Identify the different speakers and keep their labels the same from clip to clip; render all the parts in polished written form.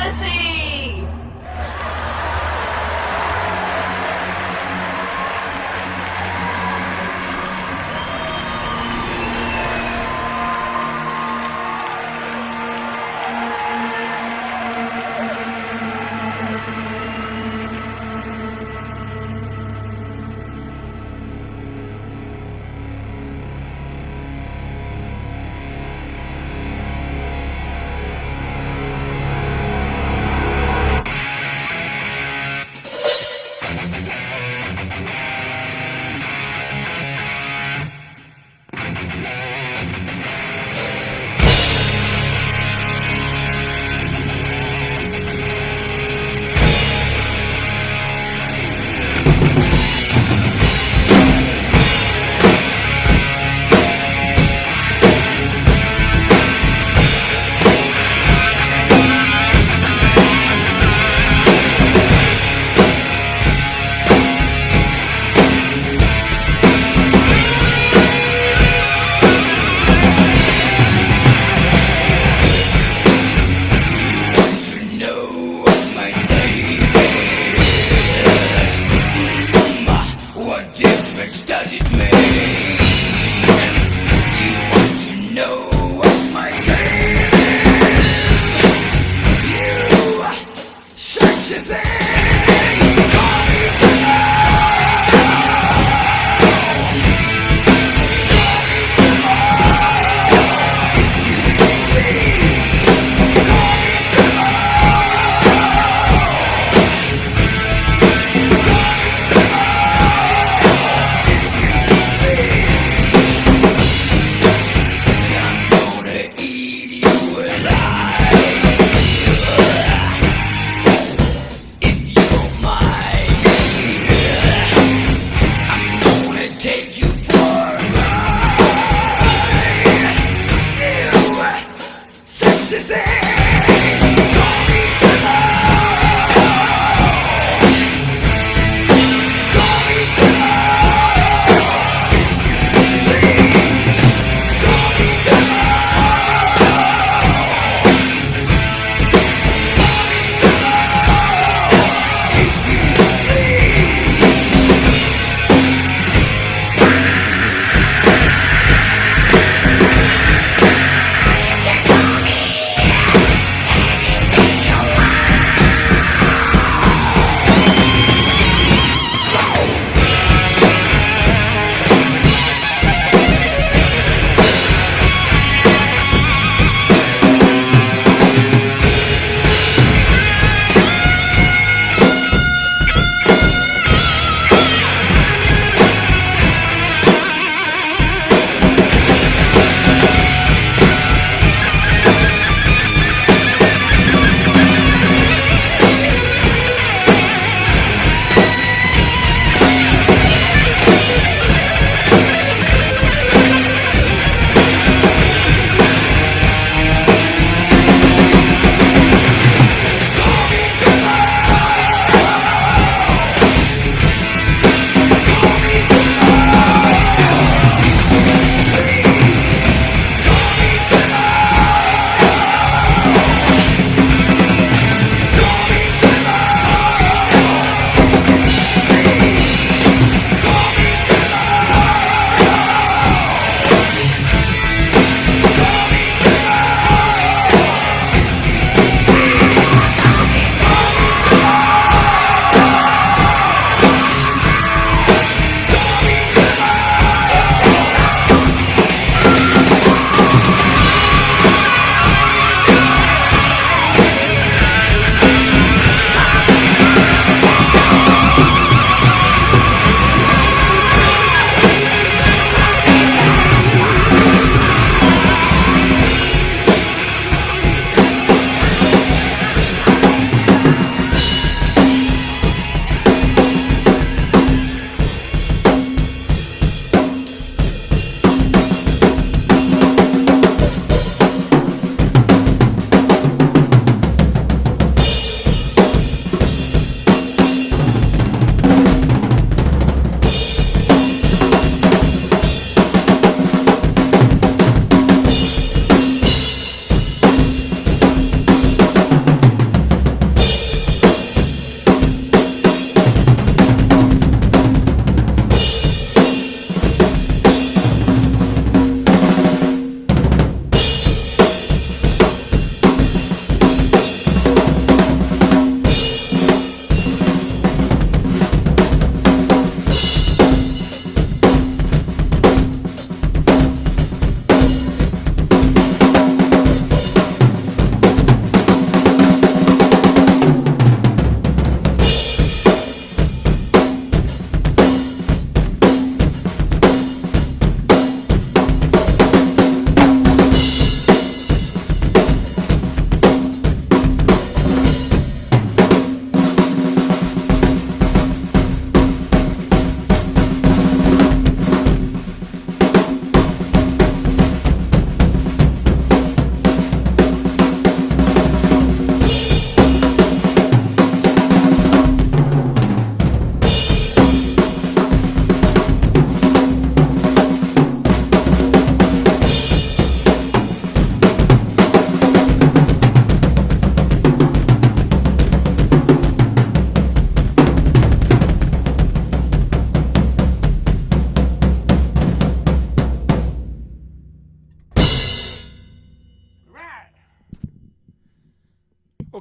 Speaker 1: Fantasy!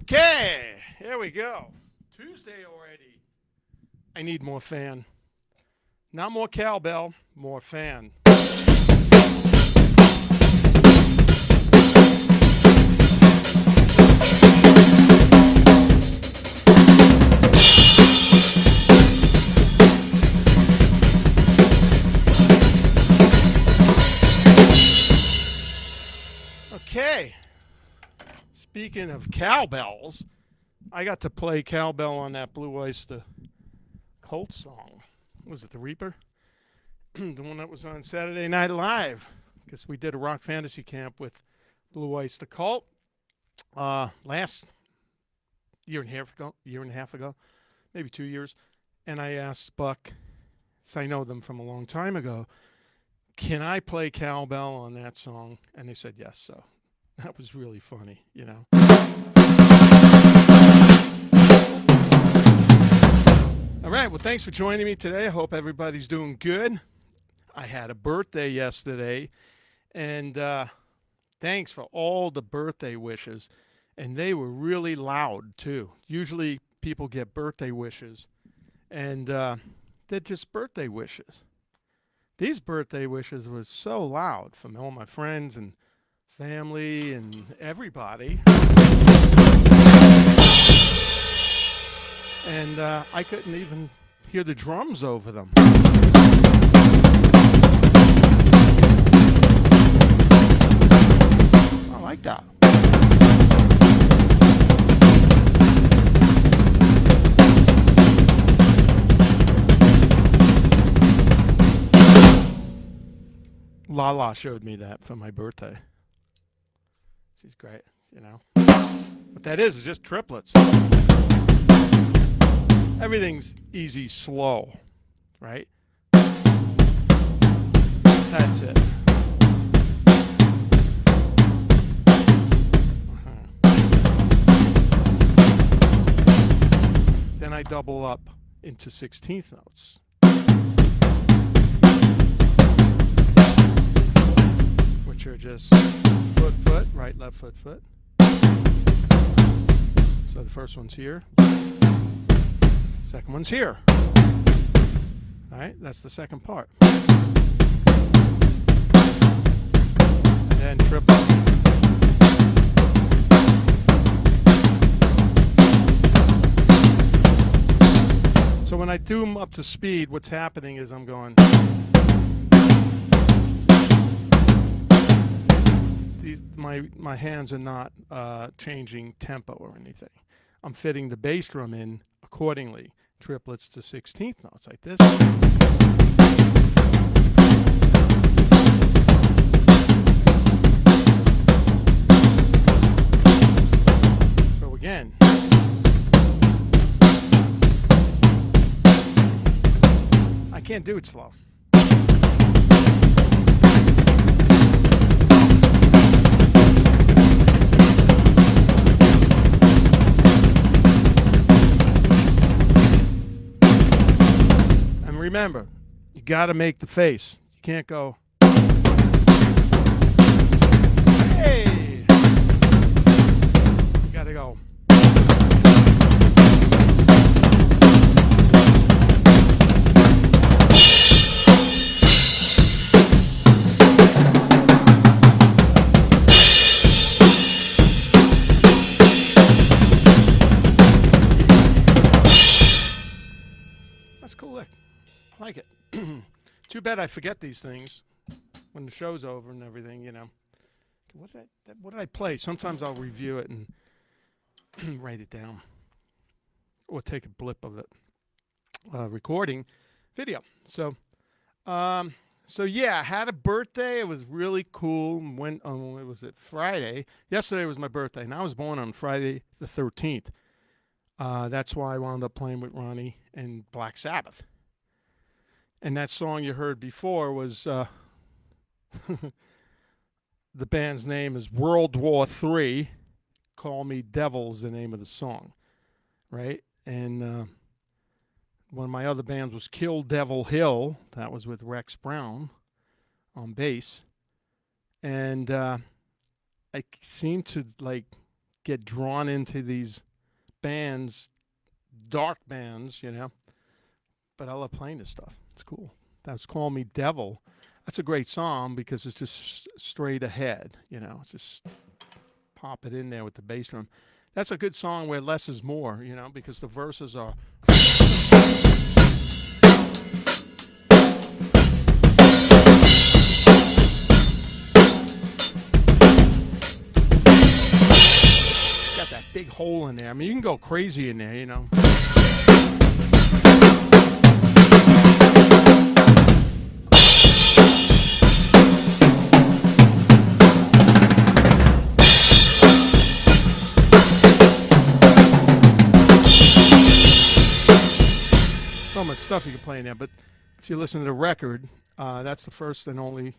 Speaker 1: Okay, here we go. Tuesday already. I need more fan. Not more cowbell, more fan. Okay, speaking of cowbells, I got to play cowbell on that Blue Oyster Cult song. Was it The Reaper? The one that was on Saturday Night Live. Because we did a rock fantasy camp with Blue Oyster Cult last year and a half ago, maybe 2 years. And I asked Buck, so I know them from a long time ago, can I play cowbell on that song? And they said yes. So that was really funny. All right. Well, thanks for joining me today. I hope everybody's doing good. I had a birthday yesterday, and thanks for all the birthday wishes. And they were really loud, too. Usually people get birthday wishes, and they're just birthday wishes. These birthday wishes were so loud from all my friends and family and everybody. And I couldn't even hear the drums over them. I like that. Lala showed me that for my birthday. She's great. What that is just triplets. Everything's easy, slow, right? That's it. Then I double up into 16th notes. Which are just foot, foot, right, left, foot, foot. So the first one's here. Second one's here. All right, that's the second part. And then triple. So when I do them up to speed, what's happening is I'm going. My hands are not changing tempo or anything. I'm fitting the bass drum in accordingly. Triplets to 16th notes like this. So again. I can't do it slow. Remember, you got to make the face. You can't go, hey! You got to go. That's cool lick. I like it. Too bad I forget these things when the show's over and everything. What did I play? Sometimes I'll review it and write it down or take a blip of it. Recording video. So yeah, I had a birthday. It was really cool. Went on, was it Friday? Yesterday was my birthday, and I was born on Friday the 13th. That's why I wound up playing with Ronnie and Black Sabbath. And that song you heard before was the band's name is World War III. Call Me Devil's the name of the song, right? And one of my other bands was Kill Devil Hill. That was with Rex Brown on bass. And I seem to get drawn into these bands, dark bands, But I love playing this stuff. It's cool. That's Call Me Devil. That's a great song because it's just straight ahead, Just pop it in there with the bass drum. That's a good song where less is more, because the verses are. Got that big hole in there. I mean, you can go crazy in there, So much stuff you can play in there, but if you listen to the record, that's the first and only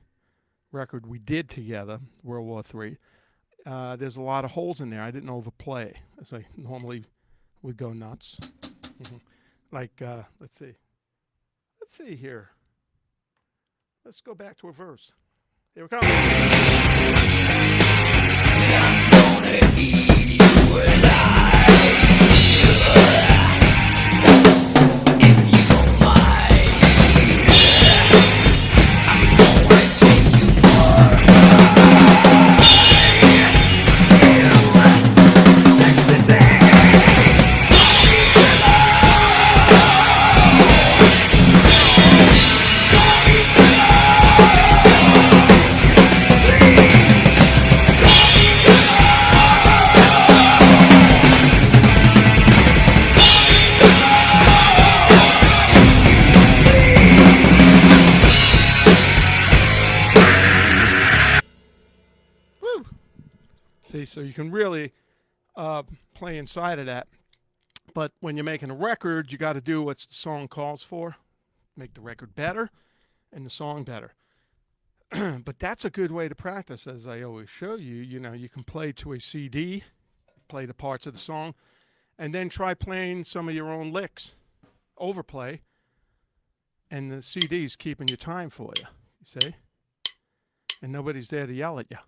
Speaker 1: record we did together, World War III. There's a lot of holes in there. I didn't overplay, as I normally would go nuts. Like, let's see here. Let's go back to a verse. Here we come. I'm gonna eat you alive. So you can really play inside of that. But when you're making a record, you got to do what the song calls for. Make the record better and the song better. But that's a good way to practice, as I always show you. You can play to a CD, play the parts of the song, and then try playing some of your own licks, overplay, and the CD's keeping your time for you, you see? And nobody's there to yell at you.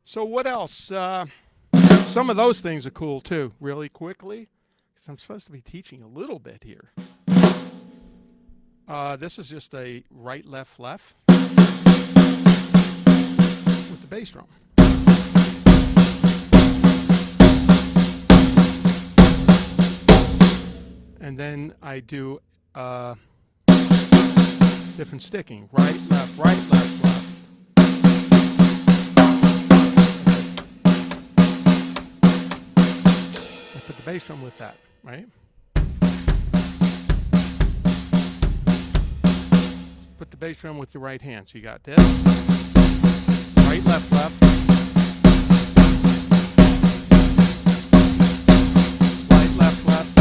Speaker 1: So what else? Some of those things are cool too, really quickly, because I'm supposed to be teaching a little bit here. This is just a right, left, left with the bass drum. And then I do different sticking, right, left, left. Put the bass drum with that, right? Let's put the bass drum with your right hand. So you got this, right, left, left, right, left, left.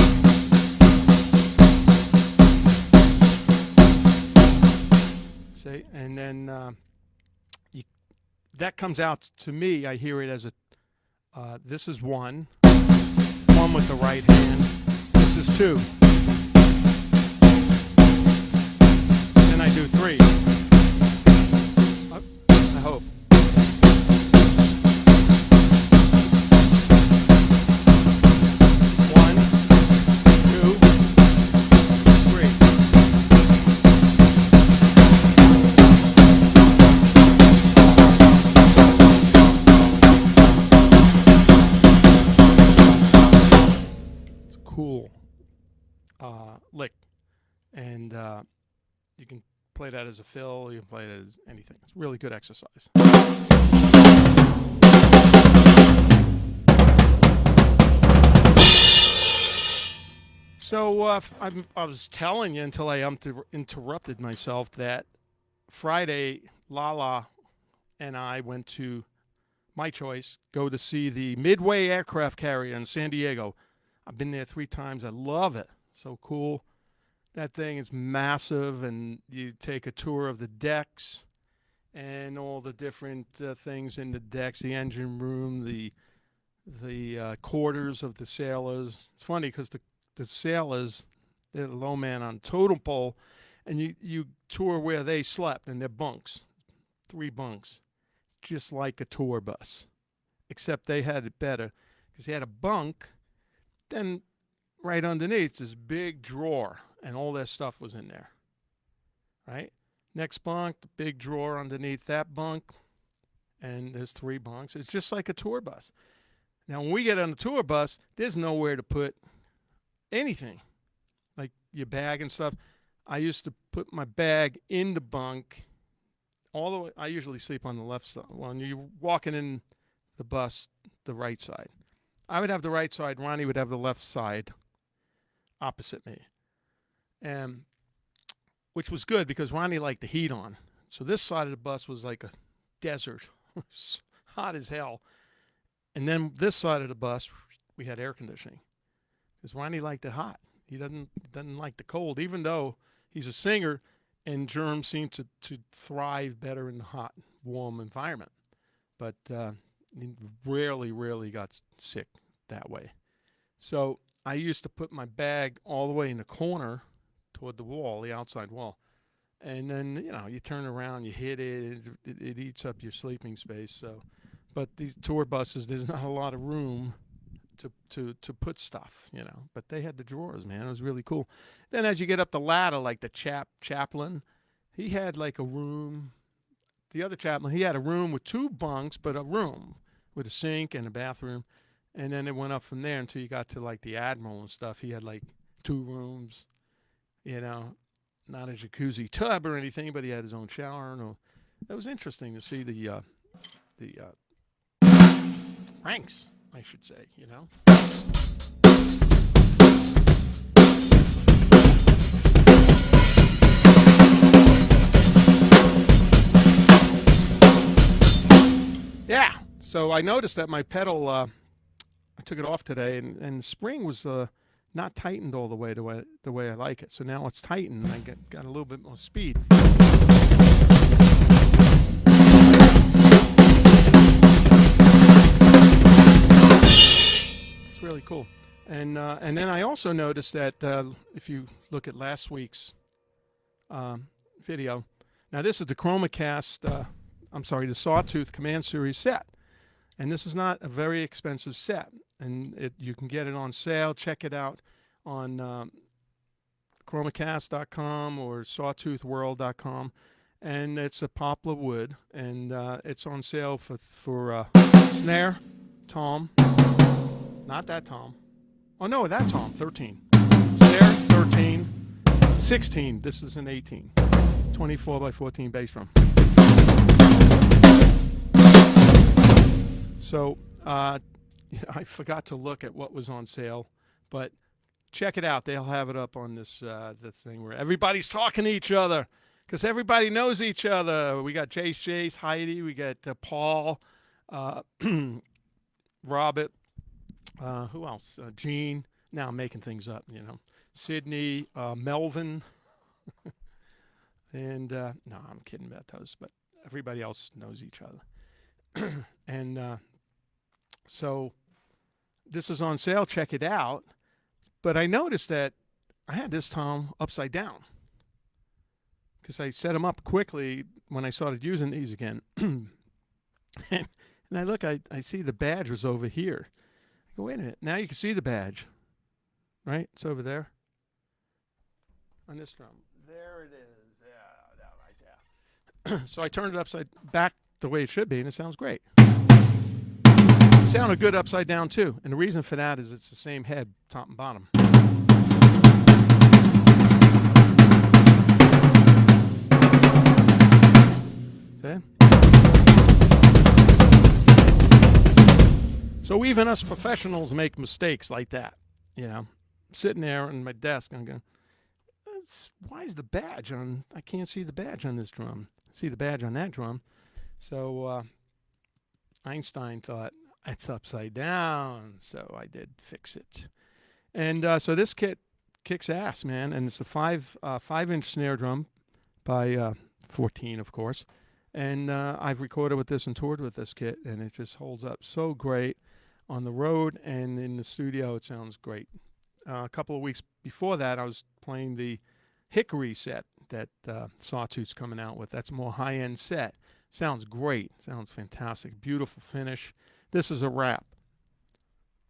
Speaker 1: See, and then that comes out to me. I hear it as a. This is one with the right hand. This is two. Then I do three. I hope. One, two, three. Cool lick. and you can play that as a fill. You can play it as anything. It's really good exercise. So I was telling you until I interrupted myself that Friday, Lala and I went to my choice, go to see the Midway aircraft carrier in San Diego. I've been there 3 times. I love it. So cool. That thing is massive, and you take a tour of the decks and all the different things in the decks, the engine room, the quarters of the sailors. It's funny because the sailors, they're the low man on totem pole, and you tour where they slept in their bunks, 3 bunks, just like a tour bus, except they had it better because they had a bunk, then right underneath this big drawer, and all their stuff was in there, right? Next bunk, the big drawer underneath that bunk, and there's 3 bunks. It's just like a tour bus. Now, when we get on the tour bus, there's nowhere to put anything, like your bag and stuff. I used to put my bag in the bunk all the way. I usually sleep on the left side. When you're walking in the bus, the right side. I would have the right side. Ronnie would have the left side opposite me. And which was good because Ronnie liked the heat on. So this side of the bus was like a desert. It was hot as hell. And then this side of the bus, we had air conditioning. Because Ronnie liked it hot. He doesn't like the cold, even though he's a singer and germs seem to thrive better in the hot, warm environment. But he rarely got sick that way. So I used to put my bag all the way in the corner toward the wall, the outside wall. And then, you turn around, you hit it, it eats up your sleeping space. So, but these tour buses, there's not a lot of room to put stuff, But they had the drawers, man. It was really cool. Then as you get up the ladder, like the chaplain, he had like a room. The other chaplain, he had a room with 2 bunks, but a room with a sink and a bathroom. And then it went up from there until you got to like the admiral and stuff. He had like 2 rooms, not a jacuzzi tub or anything, but he had his own shower. And it was interesting to see the ranks, I should say, Yeah, so I noticed that my pedal, I took it off today, and the spring was not tightened all the way the way I like it. So now it's tightened, and I got a little bit more speed. It's really cool. And then I also noticed that if you look at last week's video, now this is the Chromacast, the Sawtooth Command Series set. And this is not a very expensive set. And you can get it on sale. Check it out on chromacast.com or sawtoothworld.com. And it's a poplar wood. And it's on sale for snare, tom. Not that tom. Oh, no, that tom, 13. Snare, 13. 16. This is an 18. 24 by 14 bass drum. So I forgot to look at what was on sale, but check it out. They'll have it up on this thing where everybody's talking to each other because everybody knows each other. We got Jace, Heidi, we got Paul, Robert, who else? Gene. Now I'm making things up, Sydney, Melvin, and no, I'm kidding about those, but everybody else knows each other. And so this is on sale. Check it out. But I noticed that I had this tom upside down because I set them up quickly when I started using these again. and I look, I see the badge was over here. I go, wait a minute. Now you can see the badge, right? It's over there on this drum. There it is. Yeah, right there. So I turned it upside back the way it should be, and it sounds great. It sounded good upside down too, and the reason for that is it's the same head, top and bottom. So even us professionals make mistakes like that. You know, sitting there on my desk, I'm going, why is the badge on? I can't see the badge on this drum. I see the badge on that drum. So Einstein thought it's upside down. So I did fix it. And so this kit kicks ass, man. And it's a 5-inch snare drum by 14, of course. And I've recorded with this and toured with this kit, and it just holds up so great on the road, and in the studio it sounds great. A couple of weeks before that, I was playing the Hickory set that Sawtooth's coming out with. That's a more high-end set. Sounds great. Sounds fantastic. Beautiful finish. This is a wrap.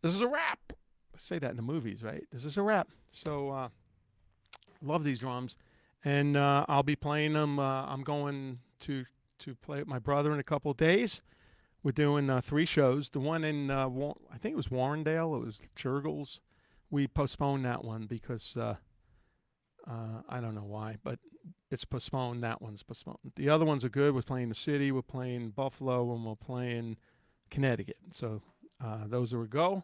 Speaker 1: This is a wrap. I say that in the movies, right? This is a wrap. So love these drums, and I'll be playing them. I'm going to play with my brother in a couple of days. We're doing 3 shows. The one in, I think it was Warrendale. It was Jurgles. We postponed that one because I don't know why, but it's postponed. That one's postponed. The other ones are good. We're playing the city. We're playing Buffalo, and we're playing Connecticut. So those are a go.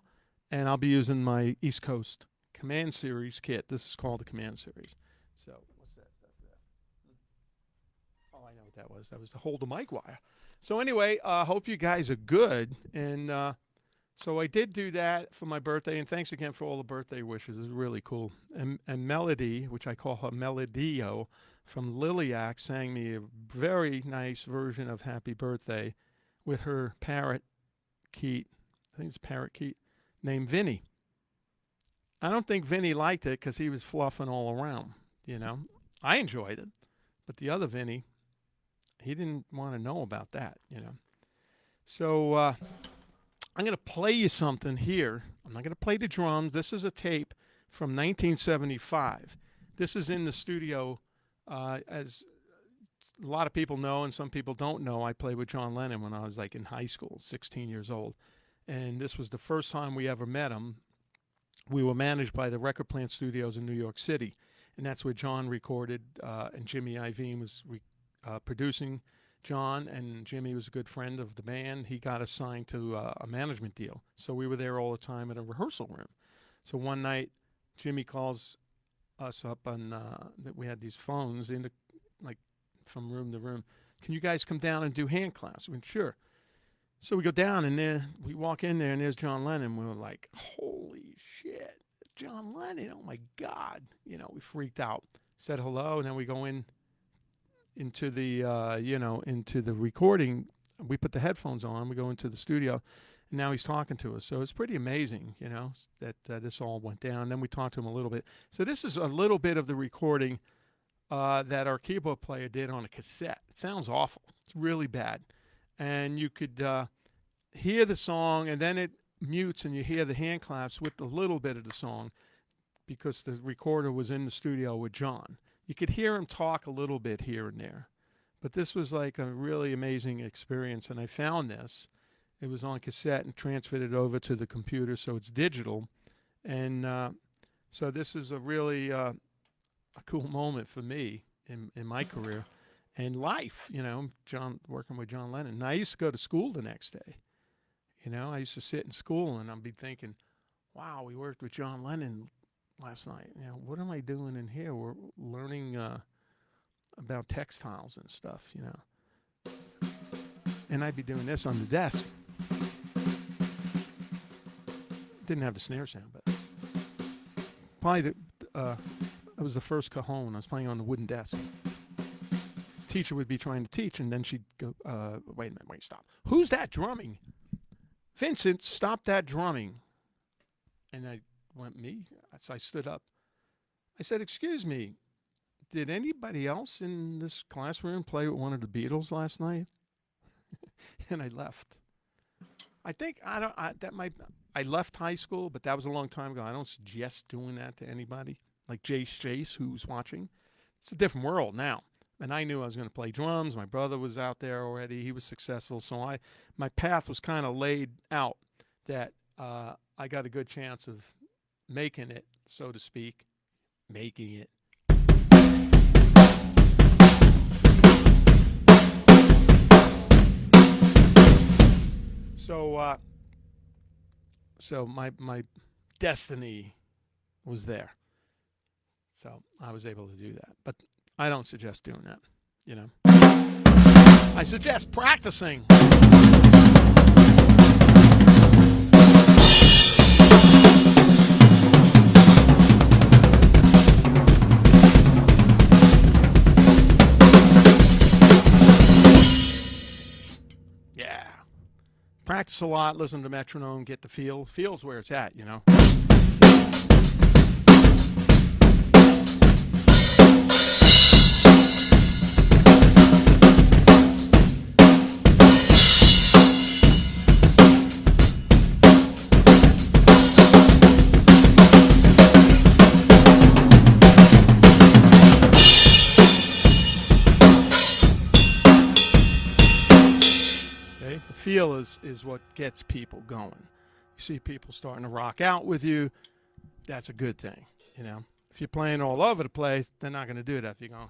Speaker 1: And I'll be using my East Coast Command Series kit. This is called the Command Series. So what's that stuff there? Oh, I know what that was. That was to hold the mic wire. So anyway, hope you guys are good. And so I did do that for my birthday. And thanks again for all the birthday wishes. It's really cool. And Melody, which I call her Melodio, from Liliac, sang me a very nice version of Happy Birthday with her parakeet. I think it's a parakeet named Vinny. I don't think Vinny liked it because he was fluffing all around, you know. I enjoyed it, but the other Vinny, he didn't want to know about that, you know. So I'm going to play you something here. I'm not going to play the drums. This is a tape from 1975. This is in the studio. As a lot of people know and some people don't know, I played with John Lennon when I was like in high school, 16 years old. And this was the first time we ever met him. We were managed by the Record Plant Studios in New York City. And that's where John recorded, and Jimmy Iovine was producing John. And Jimmy was a good friend of the band. He got assigned to a management deal. So we were there all the time in a rehearsal room. So one night, Jimmy calls us up on that we had these phones in the, like from room to room. Can you guys come down and do hand claps? I mean, sure. So we go down, and there we walk in there, and there's John Lennon. We were like, holy shit, John Lennon, oh my God. You know, we freaked out, said hello, and then we go into the, into the recording. We put the headphones on, we go into the studio, and now he's talking to us. So it's pretty amazing, you know, that this all went down. Then we talked to him a little bit. So this is a little bit of the recording that our keyboard player did on a cassette. It sounds awful. It's really bad. And you could hear the song, and then it mutes, and you hear the hand claps with a little bit of the song because the recorder was in the studio with John. You could hear him talk a little bit here and there. But this was like a really amazing experience, and I found this. It was on cassette and transferred it over to the computer, so it's digital. And so this is a really a cool moment for me in my career. And life, you know, working with John Lennon. And I used to go to school the next day. You know, I used to sit in school and I'd be thinking, wow, we worked with John Lennon last night. You know, what am I doing in here? We're learning about textiles and stuff, you know. And I'd be doing this on the desk. Didn't have the snare sound, but probably it was the first cajon. I was playing on the wooden desk. Teacher would be trying to teach, and then she'd go, wait a minute, stop. Who's that drumming? Vincent, stop that drumming. And I went, me? So I stood up. I said, excuse me, did anybody else in this classroom play with one of the Beatles last night? And I left. I think, I left high school, but that was a long time ago. I don't suggest doing that to anybody. Like Jace Chase, who's watching. It's a different world now. And I knew I was going to play drums. My brother was out there already. He was successful. So my path was kind of laid out that I got a good chance of making it, so to speak. Making it. So So my destiny was there. So I was able to do that. But I don't suggest doing that, you know. I suggest practicing. Yeah. Practice a lot, listen to metronome, get the feel. Feel's where it's at, you know. The feel is what gets people going. You see people starting to rock out with you, that's a good thing, you know. If you're playing all over the place, they're not going to do that if you're going.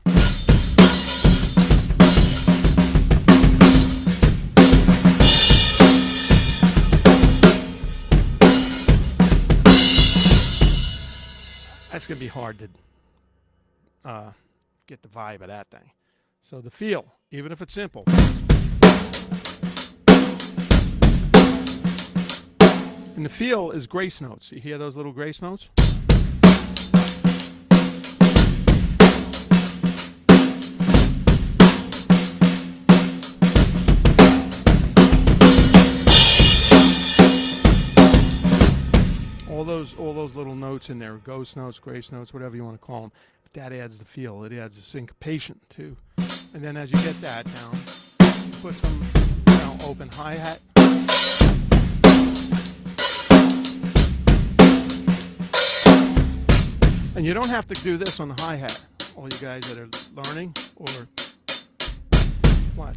Speaker 1: That's going to be hard to get the vibe of that thing. So the feel, even if it's simple. And the feel is grace notes. You hear those little grace notes? All those little notes in there, ghost notes, grace notes, whatever you want to call them. But that adds the feel. It adds the syncopation too. And then as you get that down, you put some, you know, open hi-hat. And you don't have to do this on the hi-hat, all you guys that are learning, or what?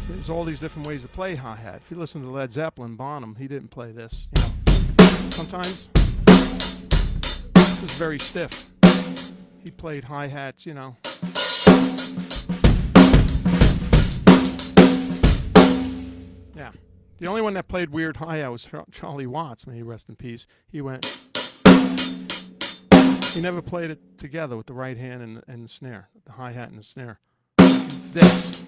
Speaker 1: There's all these different ways to play hi-hat. If you listen to Led Zeppelin, Bonham, he didn't play this, you know. Sometimes this is very stiff. He played hi-hats, you know. Yeah. The only one that played weird hi-hat was Charlie Watts, may he rest in peace. He never played it together with the right hand and the snare, the hi-hat and the snare. This.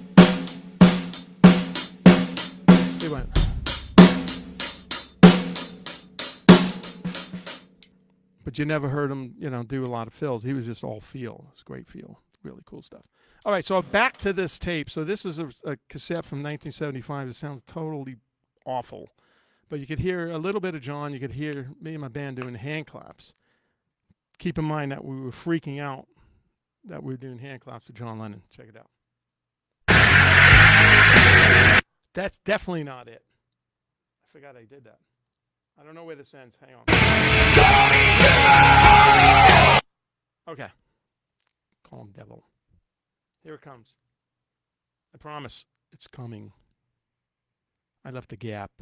Speaker 1: He went. But you never heard him, you know, do a lot of fills. He was just all feel. It's great feel. Really cool stuff. All right, so back to this tape. So this is a cassette from 1975. It sounds totally awful. But you could hear a little bit of John. You could hear me and my band doing hand claps. Keep in mind that we were freaking out that we were doing hand claps to John Lennon. Check it out. That's definitely not it. I forgot I did that. I don't know where this ends. Hang on. Okay. Call him devil. Here it comes. I promise it's coming. I left a gap.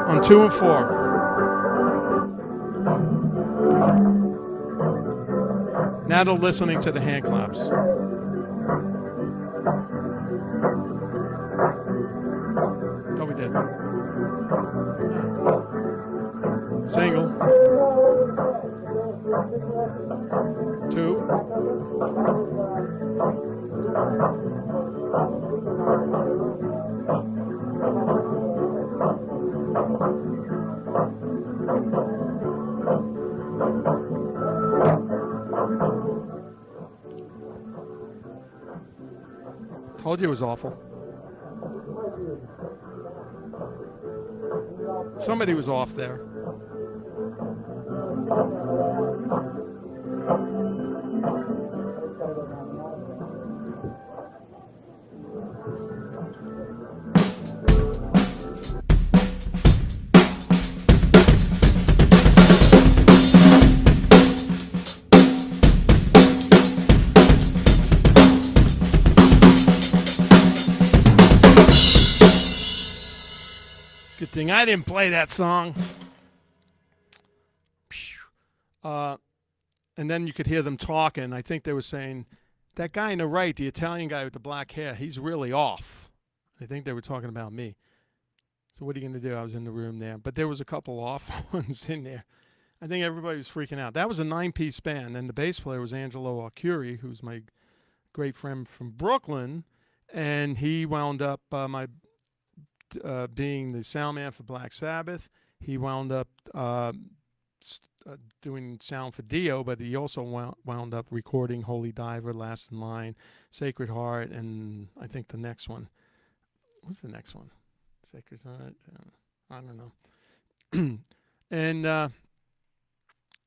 Speaker 1: On 2 and 4. Now they're listening to the hand claps. Oh, we did. Single. 2. Told you it was awful. Somebody was off there. embarrassing. I didn't play that song. And then you could hear them talking. I think they were saying, that guy on the right, the Italian guy with the black hair, he's really off. I think they were talking about me. So what are you going to do? I was in the room there. But there was a couple off ones in there. I think everybody was freaking out. That was a 9-piece band. And the bass player was Angelo Arcuri, who's my great friend from Brooklyn. And he wound up being the sound man for Black Sabbath. He wound up doing sound for Dio, but he also wound up recording Holy Diver, Last in Line, Sacred Heart, and I think the next one. What's the next one? Sacred Heart? I don't know. And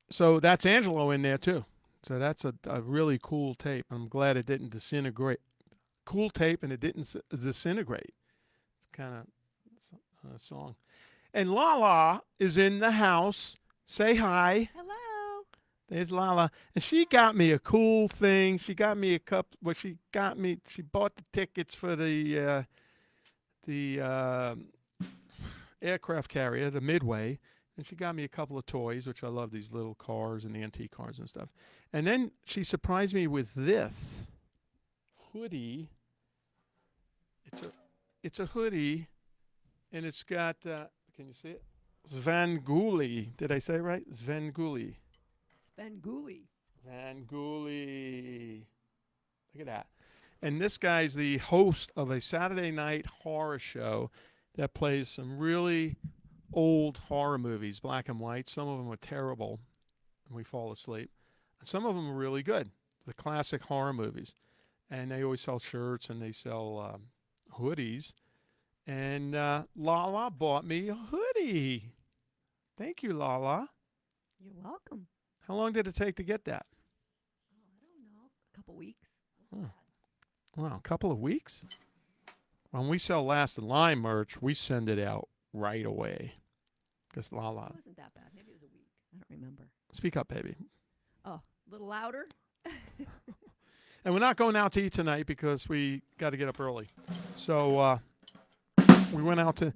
Speaker 1: so that's Angelo in there too. So that's a really cool tape. I'm glad it didn't disintegrate. Cool tape, and it didn't disintegrate. It's kind of a song. And Lala is in the house. Say hi.
Speaker 2: Hello.
Speaker 1: There's Lala. And she got me a cool thing. She got me a cup. Well, she bought the tickets for the aircraft carrier, the Midway. And she got me a couple of toys, which I love, these little cars and antique cars and stuff. And then she surprised me with this hoodie. It's a hoodie, and it's got, can you see it? Svengoolie. Did I say it right? Svengoolie.
Speaker 2: Svengoolie.
Speaker 1: Svengoolie. Look at that. And this guy's the host of a Saturday night horror show that plays some really old horror movies, black and white. Some of them are terrible, and we fall asleep. And some of them are really good, the classic horror movies. And they always sell shirts, and they sell hoodies. And Lala bought me a hoodie. Thank you, Lala.
Speaker 2: You're welcome.
Speaker 1: How long did it take to get that?
Speaker 2: Oh, I don't know. A couple weeks.
Speaker 1: Oh. Wow, a couple of weeks? When we sell Last in Line merch, we send it out right away. Because Lala.
Speaker 2: It wasn't that bad. Maybe it was a week. I don't remember.
Speaker 1: Speak up, baby.
Speaker 2: Oh, a little louder?
Speaker 1: And we're not going out to eat tonight because we got to get up early. So we went out to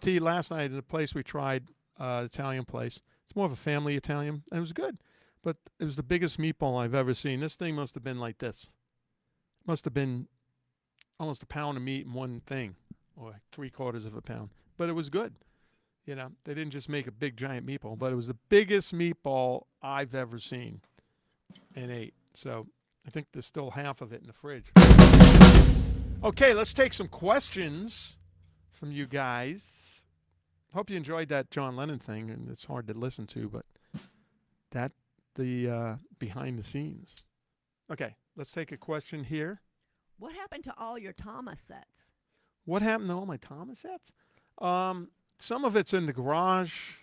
Speaker 1: eat last night at a place we tried, Italian place. It's more of a family Italian. And it was good, but it was the biggest meatball I've ever seen. This thing must have been like this. It must have been almost a pound of meat in one thing, or 3/4 of a pound. But it was good. You know, they didn't just make a big giant meatball, but it was the biggest meatball I've ever seen and ate. So I think there's still half of it in the fridge. Okay, let's take some questions from you guys. Hope you enjoyed that John Lennon thing, and it's hard to listen to, but the behind the scenes. Okay, let's take a question here.
Speaker 2: What happened to all your Thomas sets?
Speaker 1: What happened to all my Thomas sets? Some of it's in the garage.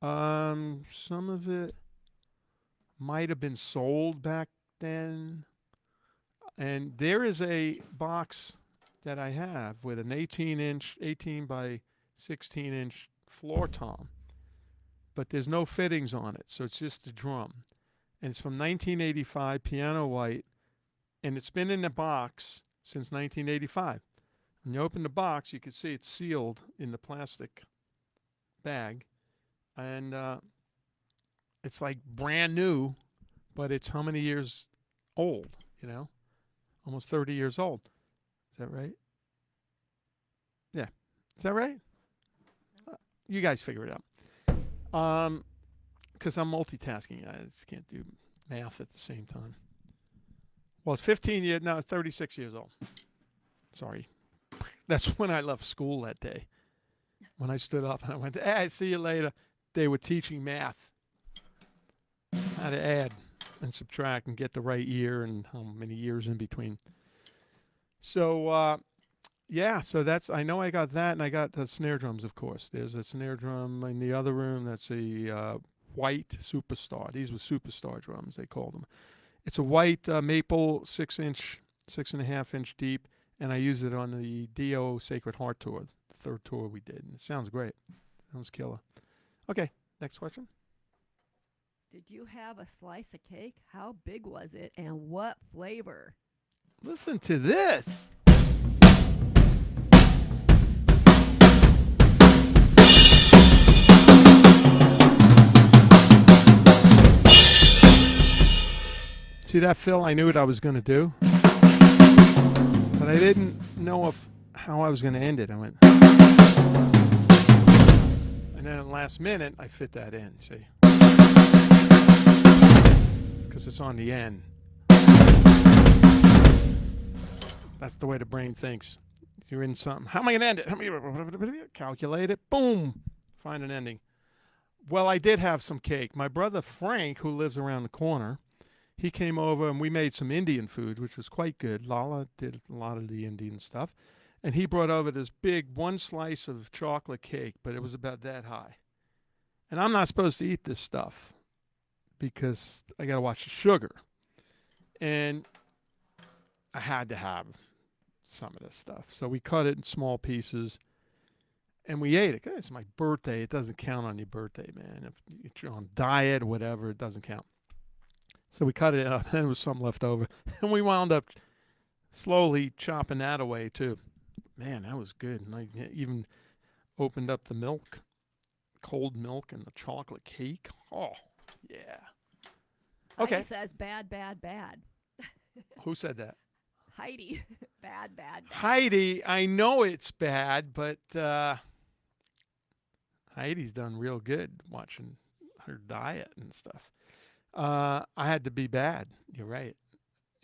Speaker 1: Some of it might have been sold back then. And there is a box that I have with an 18 by 16-inch floor tom. But there's no fittings on it, so it's just a drum. And it's from 1985, piano white, and it's been in the box since 1985. When you open the box, you can see it's sealed in the plastic bag. And it's like brand new, but it's how many years old, you know? Almost 30 years old. Is that right? Yeah. Is that right? You guys figure it out. Because I'm multitasking. I just can't do math at the same time. Well, it's 15 years. No, it's 36 years old. Sorry. That's when I left school that day. When I stood up and I went, hey, see you later. They were teaching math. How to add and subtract and get the right year and how many years in between. So, yeah, so that's, I know I got that, and I got the snare drums, of course. There's a snare drum in the other room that's a white Superstar. These were Superstar drums, they called them. It's a white maple 6.5-inch deep, and I use it on the Dio Sacred Heart tour, the third tour we did. And it sounds great. Sounds killer. Okay, next question.
Speaker 2: Did you have a slice of cake? How big was it, and what flavor?
Speaker 1: Listen to this. See that, Phil? I knew what I was going to do, but I didn't know how I was going to end it. I went, and then at the last minute, I fit that in. See, because it's on the end. That's the way the brain thinks. If you're in something, how am I going to end it? How am I gonna calculate it? Boom, find an ending. Well, I did have some cake. My brother Frank, who lives around the corner, he came over and we made some Indian food, which was quite good. Lala did a lot of the Indian stuff. And he brought over this big one slice of chocolate cake, but it was about that high. And I'm not supposed to eat this stuff because I got to watch the sugar. And I had to have some of this stuff. So we cut it in small pieces and we ate it. It's my birthday. It doesn't count on your birthday, man. If you're on diet or whatever, it doesn't count. So we cut it up and there was some left over. And we wound up slowly chopping that away too. Man, that was good. And I even opened up the milk, cold milk and the chocolate cake. Oh, yeah. Okay.
Speaker 2: Heidi says bad, bad, bad.
Speaker 1: Who said that?
Speaker 2: Heidi. Bad, bad, bad.
Speaker 1: Heidi, I know it's bad, but Heidi's done real good watching her diet and stuff. I had to be bad. You're right.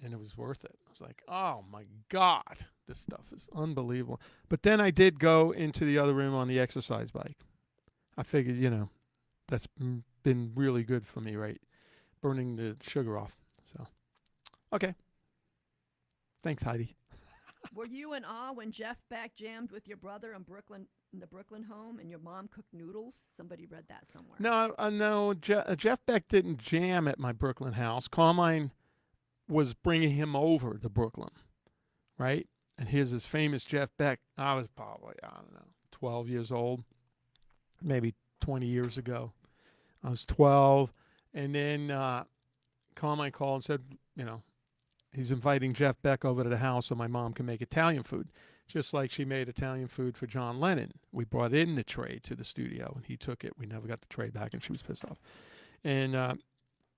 Speaker 1: And it was worth it. I was like, oh my God, this stuff is unbelievable. But then I did go into the other room on the exercise bike. I figured, that's been really good for me, right? Burning the sugar off. So, okay. Thanks, Heidi.
Speaker 2: Were you in awe when Jeff Beck jammed with your brother in the Brooklyn home, and your mom cooked noodles? Somebody read that somewhere.
Speaker 1: No. Jeff Beck didn't jam at my Brooklyn house. Carmine was bringing him over to Brooklyn, right? And here's this famous Jeff Beck. I was probably, 12 years old, maybe 20 years ago. I was 12, and then Carmine called and said, he's inviting Jeff Beck over to the house so my mom can make Italian food, just like she made Italian food for John Lennon. We brought in the tray to the studio, and he took it. We never got the tray back, and she was pissed off. And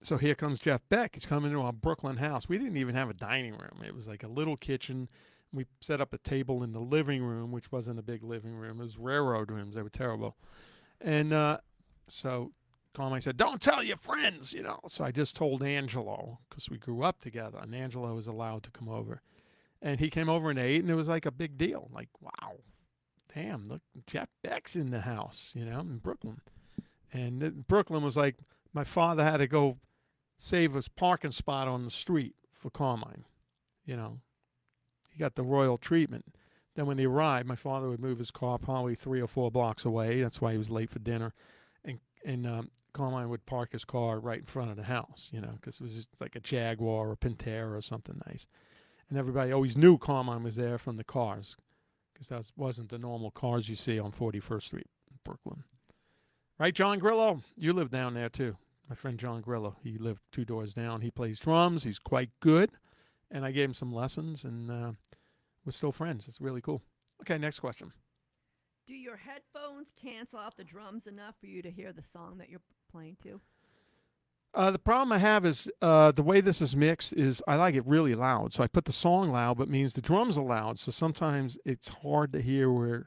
Speaker 1: so here comes Jeff Beck. He's coming to our Brooklyn house. We didn't even have a dining room. It was like a little kitchen. We set up a table in the living room, which wasn't a big living room. It was railroad rooms. They were terrible. And so Carmine said, don't tell your friends, So I just told Angelo because we grew up together, and Angelo was allowed to come over. And he came over and ate, and it was like a big deal. Like, wow, damn, look, Jeff Beck's in the house, in Brooklyn. And Brooklyn was like, my father had to go save his parking spot on the street for Carmine. He got the royal treatment. Then when he arrived, my father would move his car probably 3 or 4 blocks away. That's why he was late for dinner. And Carmine would park his car right in front of the house, because it was just like a Jaguar or a Pantera or something nice. And everybody always knew Carmine was there from the cars, because that wasn't the normal cars you see on 41st Street in Brooklyn. Right, John Grillo? You live down there, too. My friend John Grillo. He lived 2 doors down. He plays drums. He's quite good. And I gave him some lessons, and we're still friends. It's really cool. Okay, next question.
Speaker 2: Do your headphones cancel out the drums enough for you to hear the song that you're playing to?
Speaker 1: The problem I have is the way this is mixed is I like it really loud. So I put the song loud, but means the drums are loud. So sometimes it's hard to hear where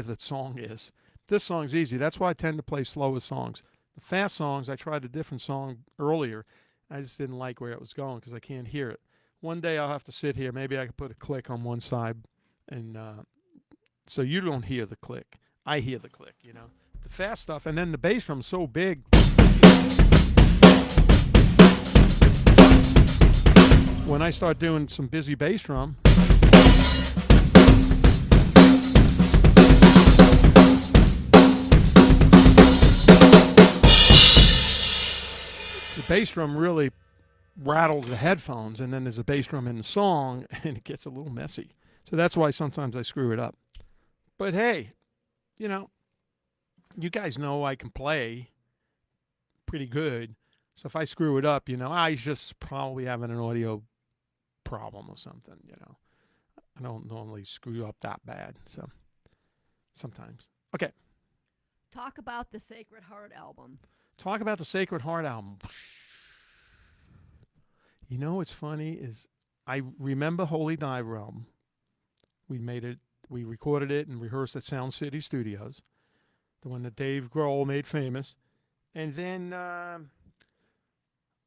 Speaker 1: the song is. This song's easy. That's why I tend to play slower songs. The fast songs, I tried a different song earlier. I just didn't like where it was going because I can't hear it. One day I'll have to sit here. Maybe I could put a click on one side, and so you don't hear the click. I hear the click, The fast stuff, and then the bass drum's so big. When I start doing some busy bass drum, the bass drum really rattles the headphones, and then there's a bass drum in the song, and it gets a little messy. So that's why sometimes I screw it up. But hey, you guys know I can play pretty good. So if I screw it up, I just probably having an audio problem or something, I don't normally screw up that bad, so sometimes. Okay.
Speaker 2: Talk about the Sacred Heart album.
Speaker 1: Talk about the Sacred Heart album. You know what's funny is I remember Holy Diver album. We made it, we recorded it and rehearsed at Sound City Studios, the one that Dave Grohl made famous. And then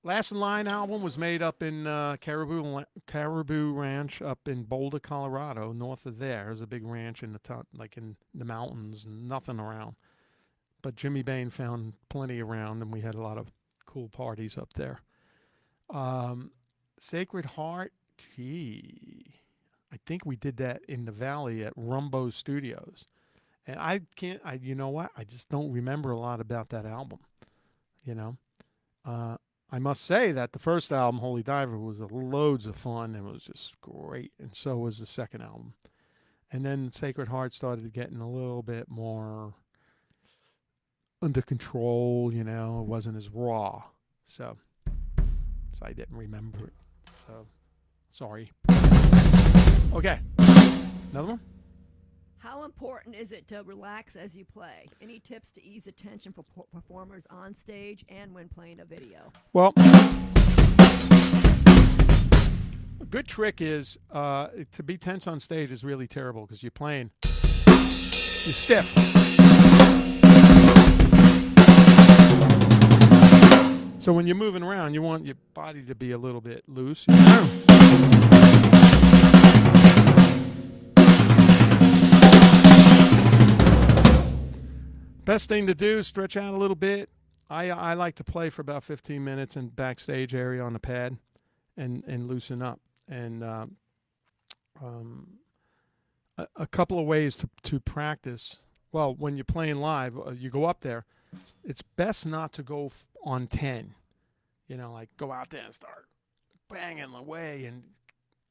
Speaker 1: Last in Line album was made up in Caribou Ranch up in Boulder, Colorado, north of there. There's a big ranch in like in the mountains, and nothing around. But Jimmy Bain found plenty around, and we had a lot of cool parties up there. Sacred Heart, gee, I think we did that in the Valley at Rumbo Studios. And you know what? I just don't remember a lot about that album, you know. I must say that the first album, Holy Diver, was loads of fun and was just great. And so was the second album. And then Sacred Heart started getting a little bit more under control, you know. It wasn't as raw. So I didn't remember it. So, sorry. Okay. Another one?
Speaker 2: How important is it to relax as you play? Any tips to ease attention for performers on stage and when playing a video?
Speaker 1: Well, a good trick is to be tense on stage is really terrible because you're playing. You're stiff. So when you're moving around, you want your body to be a little bit loose. You know? Best thing to do is stretch out a little bit. I like to play for about 15 minutes in backstage area on the pad and loosen up. And a couple of ways to practice. Well, when you're playing live, you go up there. It's best not to go on 10. You know, like go out there and start banging away, and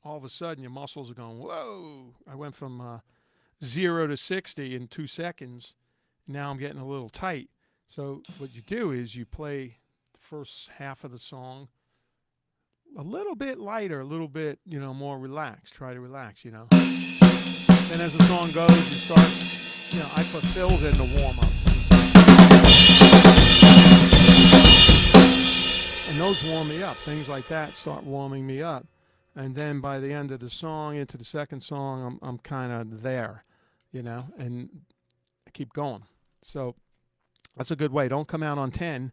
Speaker 1: all of a sudden your muscles are going, whoa. I went from 0 to 60 in 2 seconds. Now I'm getting a little tight. So what you do is you play the first half of the song a little bit lighter, a little bit, you know, more relaxed. Try to relax, you know. Then as the song goes, you start, you know, I put fills in to warm up. And those warm me up. Things like that start warming me up. And then by the end of the song, into the second song, I'm kind of there, you know, and I keep going. So that's a good way. Don't come out on 10.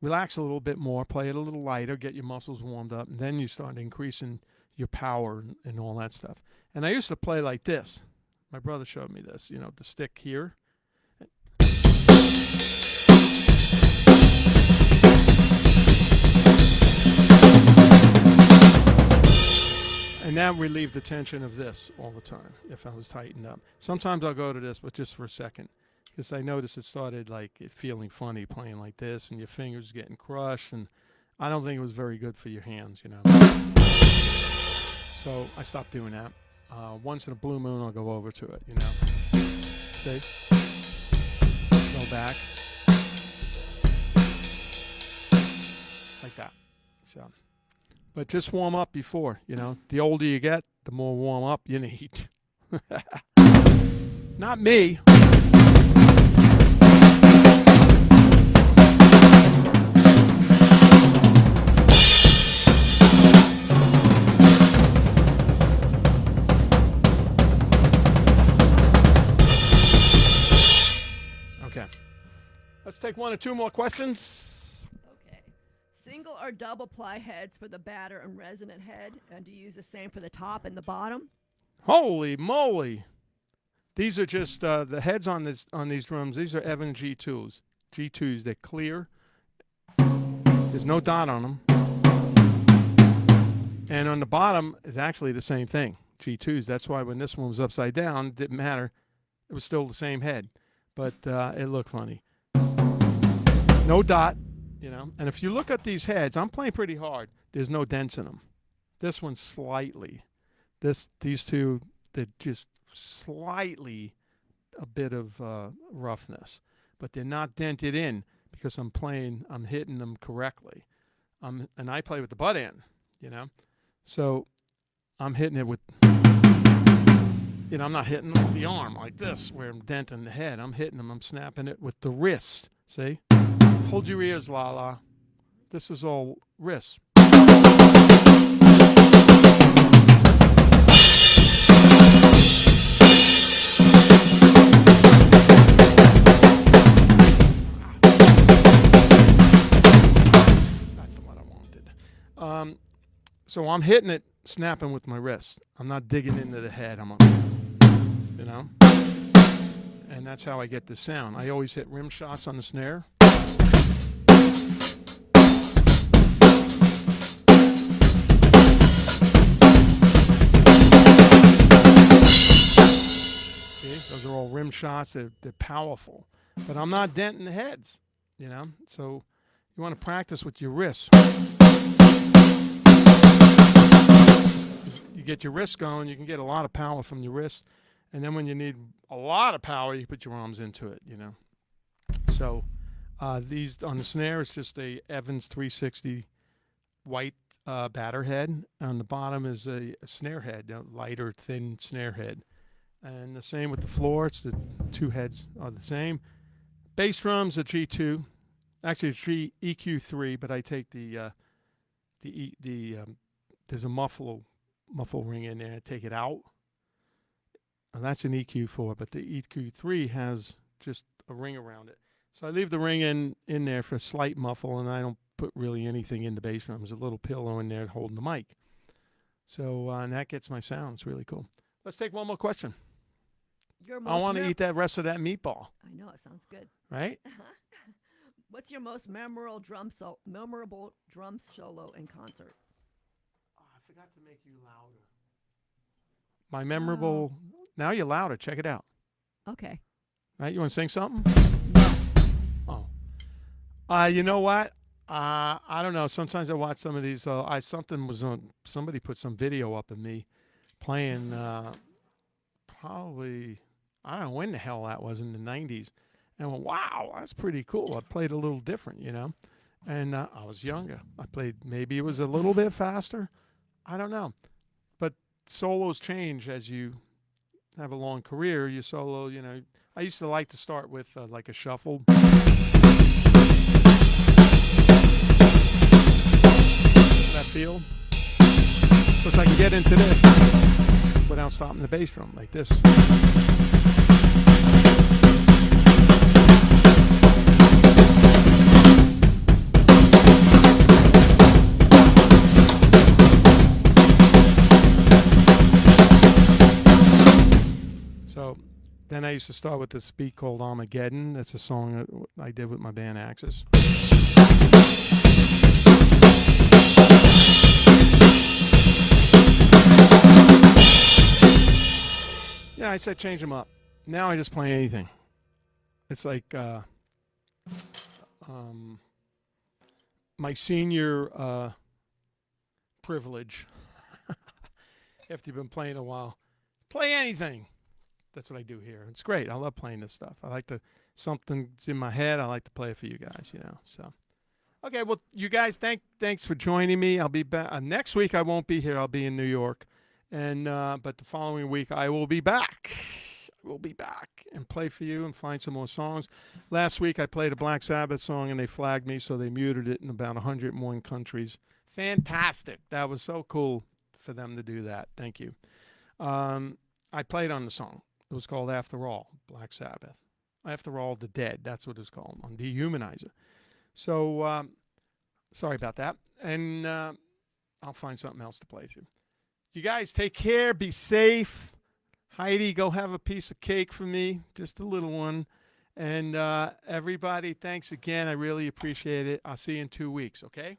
Speaker 1: Relax a little bit more. Play it a little lighter. Get your muscles warmed up. And then you start increasing your power and all that stuff. And I used to play like this. My brother showed me this, you know, the stick here. And that relieved the tension of this all the time if I was tightened up. Sometimes I'll go to this, but just for a second. Because I noticed it started like feeling funny playing like this, and your fingers getting crushed, and I don't think it was very good for your hands, you know. So I stopped doing that. Once in a blue moon, I'll go over to it, you know. See? Go back. Like that. So, but just warm up before, you know. The older you get, the more warm up you need. Not me. Let's take one or two more questions.
Speaker 2: Okay. Single or double ply heads for the batter and resonant head, and do you use the same for the top and the bottom?
Speaker 1: Holy moly! These are just the heads on these drums. These are Evans G2s. G2s. They're clear. There's no dot on them. And on the bottom is actually the same thing. G2s. That's why when this one was upside down, it didn't matter. It was still the same head, but it looked funny. No dot, you know. And if you look at these heads, I'm playing pretty hard. There's no dents in them. This one's slightly. These two, they're just slightly a bit of roughness, but they're not dented in because I'm hitting them correctly. And I play with the butt end, you know. So I'm hitting it with, you know, I'm not hitting with the arm like this where I'm denting the head. I'm hitting them. I'm snapping it with the wrist. See? Hold your ears, La La. This is all wrist. That's the one I wanted. So I'm hitting it, snapping with my wrist. I'm not digging into the head. You know, and that's how I get the sound. I always hit rim shots on the snare. See, those are all rim shots. They're powerful, but I'm not denting the heads. You know, so you want to practice with your wrists. You get your wrist going, you can get a lot of power from your wrist. And then when you need a lot of power, you put your arms into it, you know. So these on the snare, it's just a Evans 360 white batter head. On the bottom is a snare head, a lighter, thin snare head. And the same with the floor. It's the two heads are the same. Bass drums, a G2. Actually, it's EQ3, but I take there's a muffle ring in there. I take it out. And that's an EQ4, but the EQ3 has just a ring around it. So I leave the ring in there for a slight muffle, and I don't put really anything in the bass drum. There's a little pillow in there holding the mic. So and that gets my sound. It's really cool. Let's take one more question. I want to eat that rest of that meatball.
Speaker 2: I know, it sounds good.
Speaker 1: Right?
Speaker 2: What's your most memorable drum solo in concert?
Speaker 1: Oh, I forgot to make you louder. My memorable. Now you're louder. Check it out.
Speaker 2: Okay.
Speaker 1: Right? You want to sing something?
Speaker 2: No.
Speaker 1: Oh. You know what? I don't know. Sometimes I watch some of these. Somebody put some video up of me playing. Probably I don't know when the hell that was in the '90s. And I went, wow, that's pretty cool. I played a little different, you know. And I was younger. I played, maybe it was a little bit faster. I don't know. But solos change as you have a long career. You solo, you know. I used to like to start with like a shuffle. That feel. Because I can get into this without stopping the bass drum like this. So then I used to start with this beat called Armageddon. That's a song that I did with my band Axis. Yeah, I said change them up. Now I just play anything. It's like my senior privilege. After you've been playing a while, play anything. That's what I do here. It's great. I love playing this stuff. I like something's in my head. I like to play it for you guys, you know. So, okay. Well, you guys, thanks for joining me. I'll be back next week. I won't be here. I'll be in New York, and but the following week I will be back. We'll be back and play for you and find some more songs. Last week I played a Black Sabbath song and they flagged me, so they muted it in about 101 countries. Fantastic. That was so cool for them to do that. Thank you. I played on the song. It was called After All, Black Sabbath. After All, The Dead. That's what it was called on Dehumanizer. So sorry about that. And I'll find something else to play through. You guys take care. Be safe. Heidi, go have a piece of cake for me. Just a little one. And everybody, thanks again. I really appreciate it. I'll see you in 2 weeks, okay?